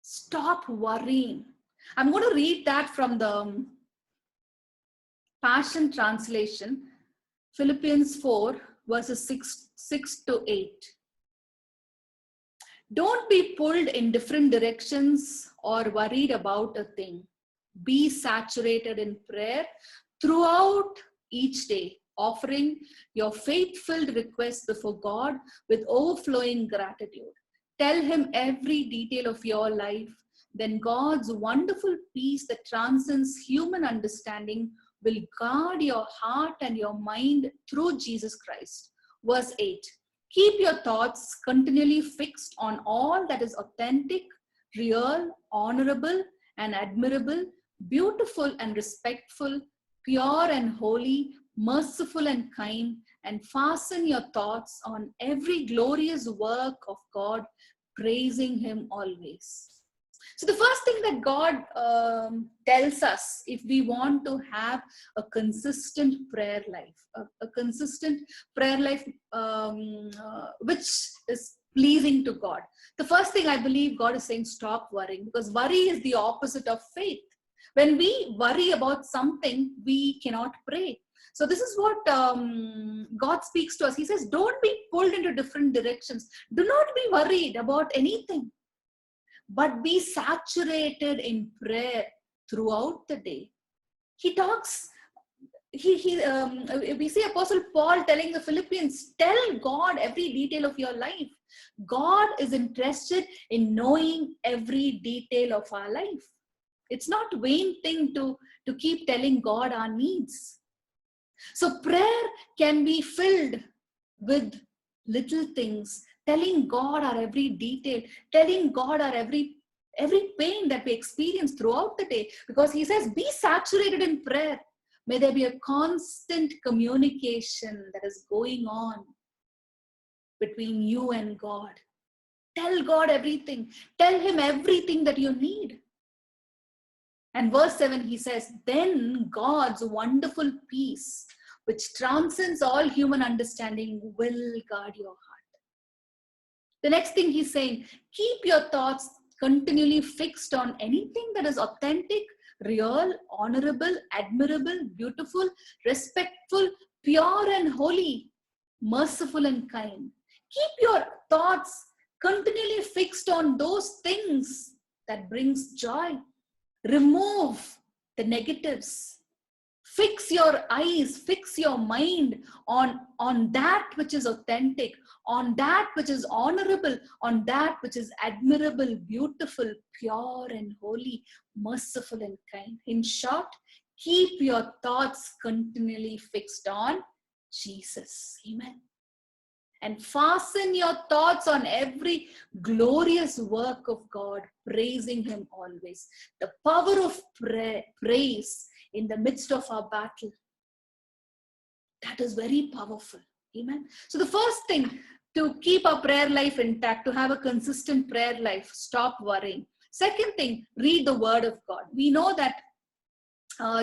Stop worrying. I'm going to read that from the Passion Translation, Philippians 4, verses 6 to 8. Don't be pulled in different directions or worried about a thing. Be saturated in prayer throughout each day, offering your faith-filled requests before God with overflowing gratitude. Tell him every detail of your life. Then God's wonderful peace that transcends human understanding will guard your heart and your mind through Jesus Christ. Verse 8. Keep your thoughts continually fixed on all that is authentic, real, honorable, and admirable, beautiful and respectful, pure and holy, merciful and kind, and fasten your thoughts on every glorious work of God, praising him always. So the first thing that God tells us, if we want to have a consistent prayer life, a consistent prayer life which is pleasing to God. The first thing I believe God is saying, stop worrying, because worry is the opposite of faith. When we worry about something, we cannot pray. So this is what God speaks to us. He says, don't be pulled into different directions. Do not be worried about anything, but be saturated in prayer throughout the day. He talks, we see Apostle Paul telling the Philippians, tell God every detail of your life. God is interested in knowing every detail of our life. It's not a vain thing to keep telling God our needs. So prayer can be filled with little things, telling God our every detail, telling God our every pain that we experience throughout the day. Because he says, be saturated in prayer. May there be a constant communication that is going on between you and God. Tell God everything. Tell him everything that you need. And verse 7, he says, then God's wonderful peace, which transcends all human understanding, will guard your heart. The next thing he's saying, keep your thoughts continually fixed on anything that is authentic, real, honorable, admirable, beautiful, respectful, pure and holy, merciful and kind. Keep your thoughts continually fixed on those things that brings joy. Remove the negatives. Fix your eyes, fix your mind on that which is authentic, on that which is honorable, on that which is admirable, beautiful, pure and holy, merciful and kind. In short, keep your thoughts continually fixed on Jesus. Amen. And fasten your thoughts on every glorious work of God, praising Him always. The power of praise in the midst of our battle, that is very powerful. Amen. So the first thing to keep our prayer life intact, to have a consistent prayer life, stop worrying. Second thing, read the Word of God. We know that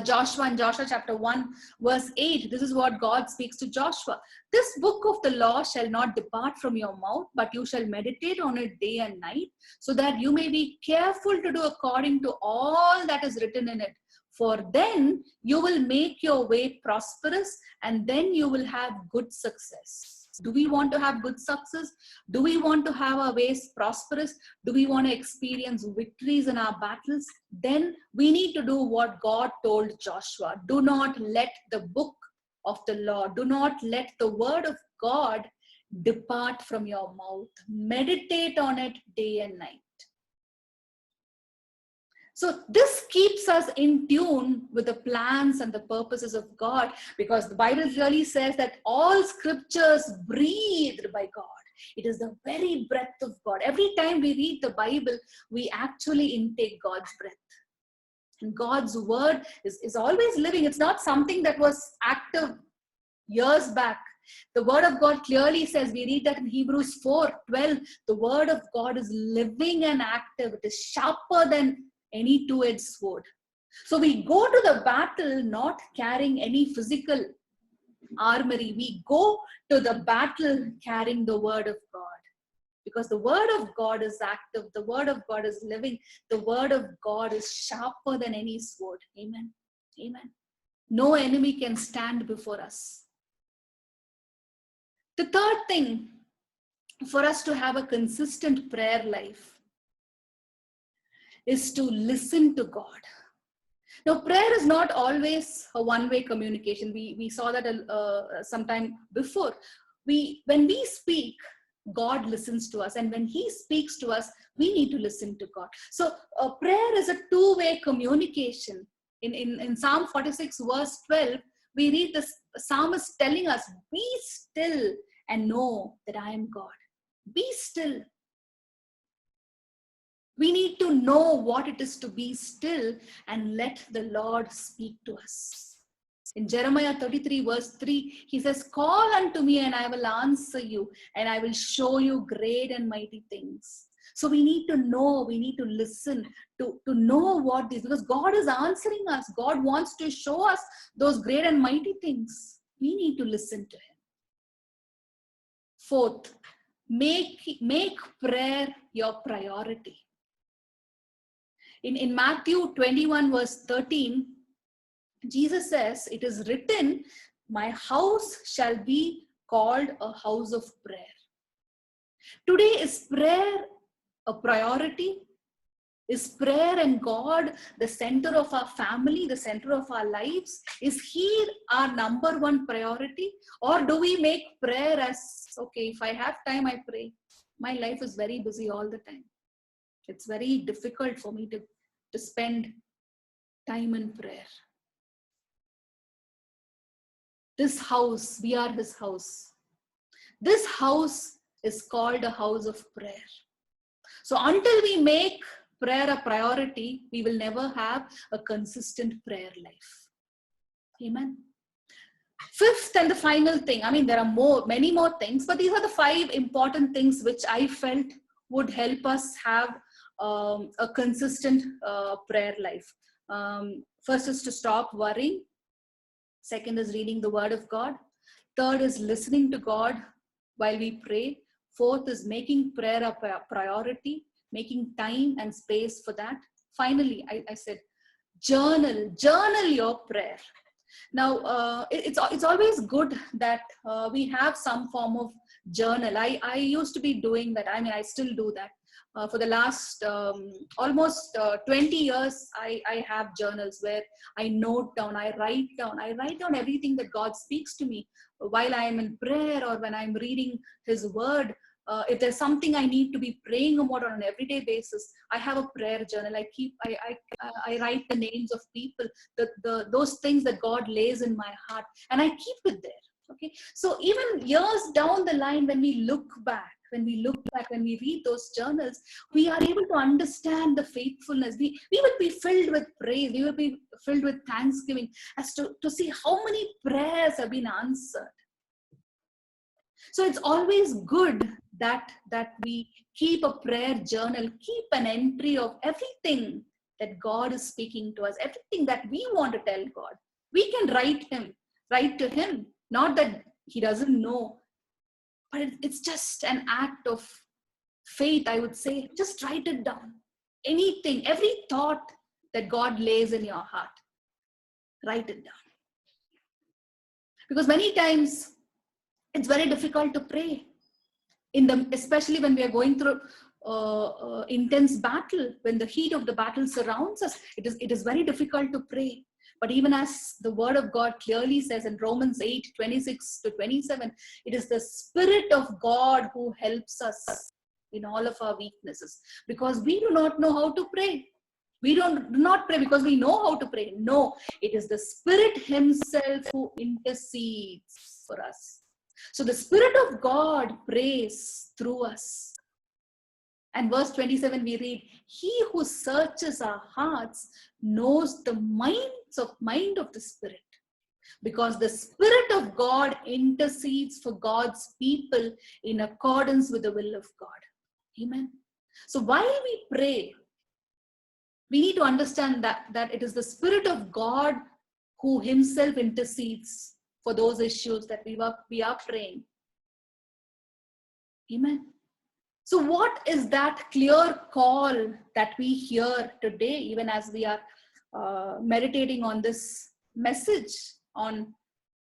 Joshua in Joshua chapter 1 verse 8, this is what God speaks to Joshua. This book of the law shall not depart from your mouth, but you shall meditate on it day and night, so that you may be careful to do according to all that is written in it. For then you will make your way prosperous, and then you will have good success. Do we want to have good success? Do we want to have our ways prosperous? Do we want to experience victories in our battles? Then we need to do what God told Joshua. Do not let the book of the law, do not let the word of God depart from your mouth. Meditate on it day and night. So this keeps us in tune with the plans and the purposes of God, because the Bible clearly says that all scriptures breathed by God. It is the very breath of God. Every time we read the Bible, we actually intake God's breath. And God's word is always living. It's not something that was active years back. The word of God clearly says, we read that in Hebrews 4:12, the word of God is living and active. It is sharper than any two-edged sword. So we go to the battle not carrying any physical armory. We go to the battle carrying the word of God, because the word of God is active. The word of God is living. The word of God is sharper than any sword. Amen. Amen. No enemy can stand before us. The third thing for us to have a consistent prayer life is to listen to God. Now, prayer is not always a one-way communication. We saw that sometime before. When we speak, God listens to us. And when He speaks to us, we need to listen to God. So prayer is a two-way communication. In Psalm 46 verse 12, we read the psalmist telling us, be still and know that I am God. Be still. We need to know what it is to be still and let the Lord speak to us. In Jeremiah 33 verse 3, He says, call unto me and I will answer you, and I will show you great and mighty things. So we need to know, we need to listen to know what this, because God is answering us. God wants to show us those great and mighty things. We need to listen to Him. Fourth, make prayer your priority. In Matthew 21 verse 13, Jesus says, it is written, my house shall be called a house of prayer. Today, is prayer a priority? Is prayer and God the center of our family, the center of our lives? Is He our number one priority? Or do we make prayer as, okay, if I have time, I pray. My life is very busy all the time. It's very difficult for me to spend time in prayer. This house, we are His house. This house is called a house of prayer. So until we make prayer a priority, we will never have a consistent prayer life. Amen. Fifth and the final thing, I mean, there are many more things, but these are the 5 important things which I felt would help us have a consistent prayer life. First is to stop worrying. Second is reading the word of God. Third is listening to God while we pray. Fourth is making prayer a priority, making time and space for that. Finally, I said, journal your prayer. Now, it's always good that we have some form of journal. I used to be doing that. I mean, I still do that. For the last almost 20 years, I have journals where I note down, I write down everything that God speaks to me while I am in prayer or when I'm reading His Word. If there's something I need to be praying about on an everyday basis, I have a prayer journal. I write the names of people, those things that God lays in my heart, and I keep it there. Okay, so even years down the line, when we look back, when we read those journals, we are able to understand the faithfulness. We will be filled with praise. We will be filled with thanksgiving as to see how many prayers have been answered. So it's always good that we keep a prayer journal, keep an entry of everything that God is speaking to us, everything that we want to tell God. We can write to Him. Not that He doesn't know, but it's just an act of faith, I would say. Just write it down. Anything, every thought that God lays in your heart, write it down. Because many times it's very difficult to pray, especially when we are going through intense battle, when the heat of the battle surrounds us. It is very difficult to pray. But even as the Word of God clearly says in Romans 8:26-27, it is the Spirit of God who helps us in all of our weaknesses, because we do not know how to pray. We do not pray because we know how to pray. No, it is the Spirit Himself who intercedes for us. So the Spirit of God prays through us. And verse 27 we read, He who searches our hearts knows the mind of the Spirit, because the Spirit of God intercedes for God's people in accordance with the will of God. Amen. So while we pray, we need to understand that it is the Spirit of God who Himself intercedes for those issues that we are praying. Amen. So what is that clear call that we hear today, even as we are meditating on this message, on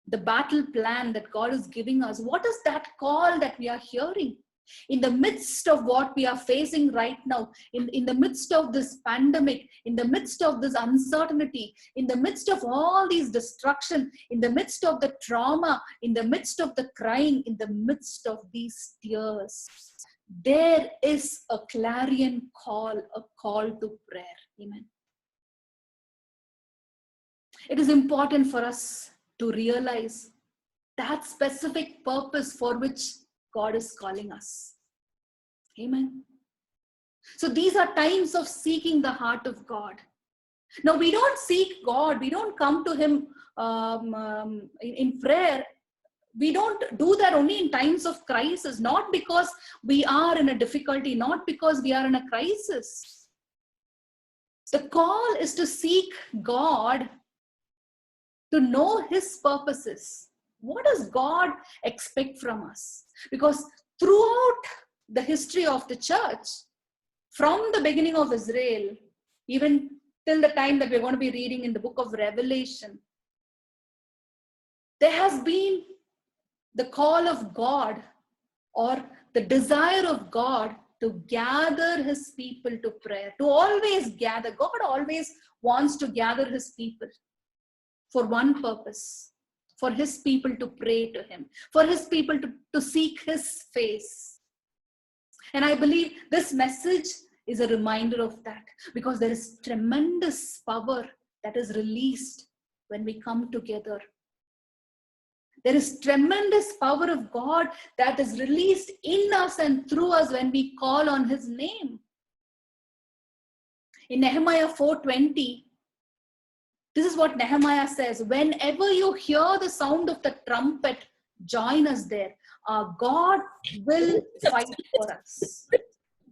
the battle plan that God is giving us? What is that call that we are hearing? In the midst of what we are facing right now, in the midst of this pandemic, in the midst of this uncertainty, in the midst of all these destruction, in the midst of the trauma, in the midst of the crying, in the midst of these tears, there is a clarion call, a call to prayer. Amen. It is important for us to realize that specific purpose for which God is calling us. Amen. So these are times of seeking the heart of God. Now, we don't seek God. We don't come to Him in prayer. We don't do that only in times of crisis, not because we are in a difficulty, not because we are in a crisis. The call is to seek God, to know His purposes. What does God expect from us? Because throughout the history of the church, from the beginning of Israel, even till the time that we're going to be reading in the book of Revelation, there has been the call of God, or the desire of God, to gather His people to prayer, to always gather. God always wants to gather His people for one purpose, for His people to pray to Him, for His people to seek His face. And I believe this message is a reminder of that, because there is tremendous power that is released when we come together. There is tremendous power of God that is released in us and through us when we call on His name. In Nehemiah 4:20, this is what Nehemiah says: whenever you hear the sound of the trumpet, join us there. Our God will fight for us.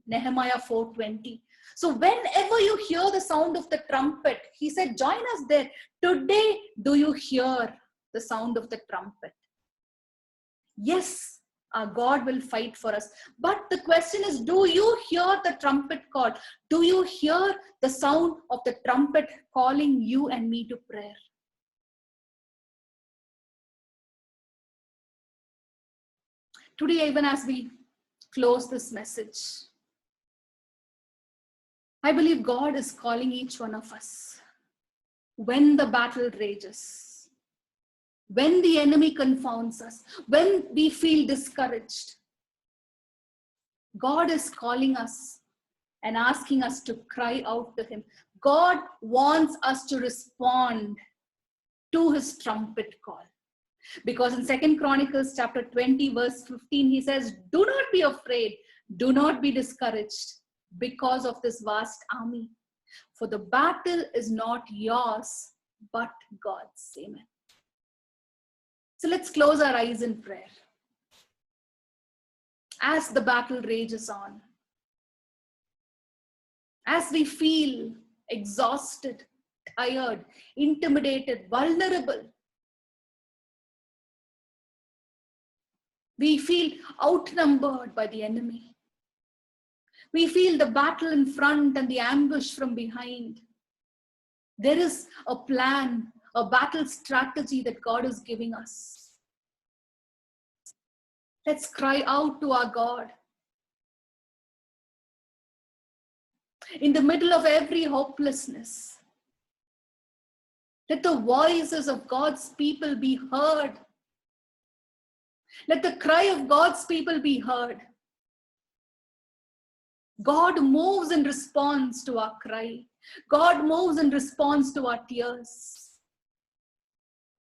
Nehemiah 4:20. So whenever you hear the sound of the trumpet, he said, join us there. Today, do you hear the sound of the trumpet? Yes, our God will fight for us. But the question is, do you hear the trumpet call? Do you hear the sound of the trumpet calling you and me to prayer? Today, even as we close this message, I believe God is calling each one of us. When the battle rages, when the enemy confounds us, when we feel discouraged, God is calling us and asking us to cry out to him. God wants us to respond to his trumpet call. Because in 2 Chronicles chapter 20, verse 15, he says, do not be afraid, do not be discouraged because of this vast army. For the battle is not yours, but God's. Amen. So let's close our eyes in prayer. As the battle rages on, as we feel exhausted, tired, intimidated, vulnerable, we feel outnumbered by the enemy. We feel the battle in front and the ambush from behind. There is a plan, a battle strategy that God is giving us. Let's cry out to our God. In the middle of every hopelessness, let the voices of God's people be heard. Let the cry of God's people be heard. God moves in response to our cry. God moves in response to our tears.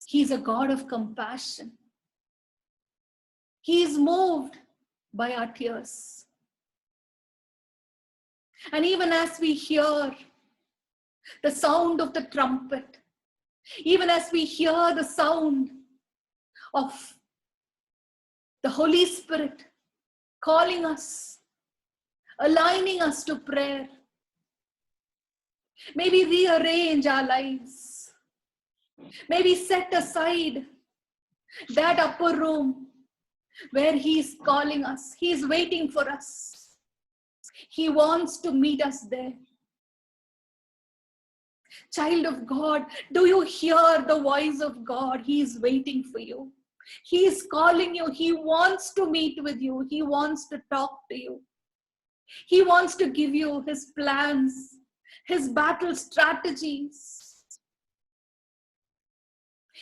He's a God of compassion. He is moved by our tears. And even as we hear the sound of the trumpet, even as we hear the sound of the Holy Spirit calling us, aligning us to prayer, maybe rearrange our lives. Maybe set aside that upper room where he's calling us. He's waiting for us. He wants to meet us there. Child of God, do you hear the voice of God? He is waiting for you. He is calling you. He wants to meet with you. He wants to talk to you. He wants to give you his plans, his battle strategies.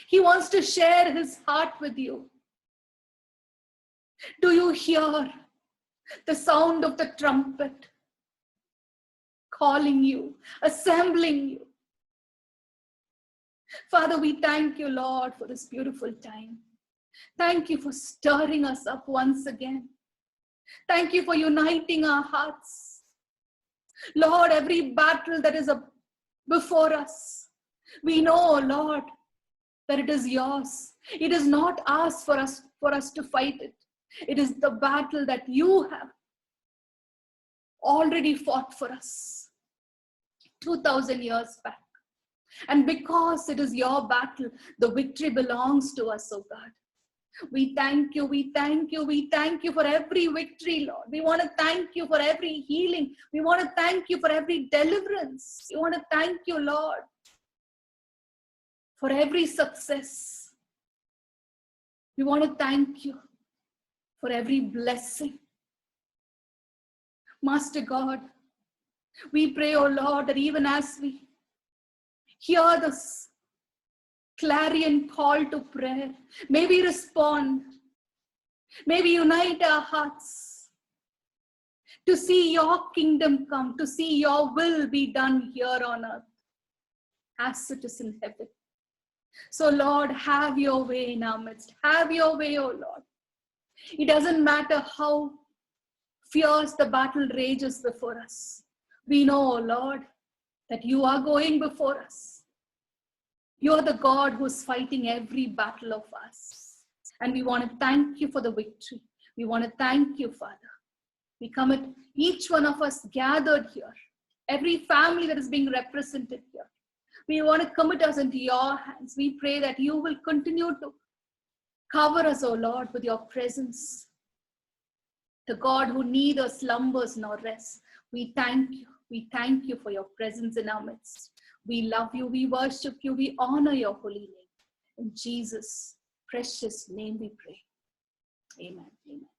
He wants to share his heart with you. Do you hear the sound of the trumpet calling you, assembling you? Father, we thank you, Lord, for this beautiful time. Thank you for stirring us up once again. Thank you for uniting our hearts. Lord, every battle that is before us, we know, Lord, that it is yours. It is not ours for us to fight it. It is the battle that you have already fought for us 2,000 years back. And because it is your battle, the victory belongs to us, oh God. We thank you, we thank you, we thank you for every victory, Lord. We want to thank you for every healing. We want to thank you for every deliverance. We want to thank you, Lord, for every success. We want to thank you for every blessing. Master God, we pray, oh Lord, that even as we hear this clarion call to prayer, may we respond, may we unite our hearts to see your kingdom come, to see your will be done here on earth as it is in heaven. So Lord, have your way in our midst. Have your way, oh Lord. It doesn't matter how fierce the battle rages before us. We know, oh Lord, that you are going before us. You are the God who's fighting every battle of us. And we want to thank you for the victory. We want to thank you, Father. We commit each one of us gathered here, every family that is being represented here. We want to commit us into your hands. We pray that you will continue to cover us, O Lord, with your presence. The God who neither slumbers nor rests. We thank you. We thank you for your presence in our midst. We love you. We worship you. We honor your holy name. In Jesus' precious name we pray. Amen. Amen.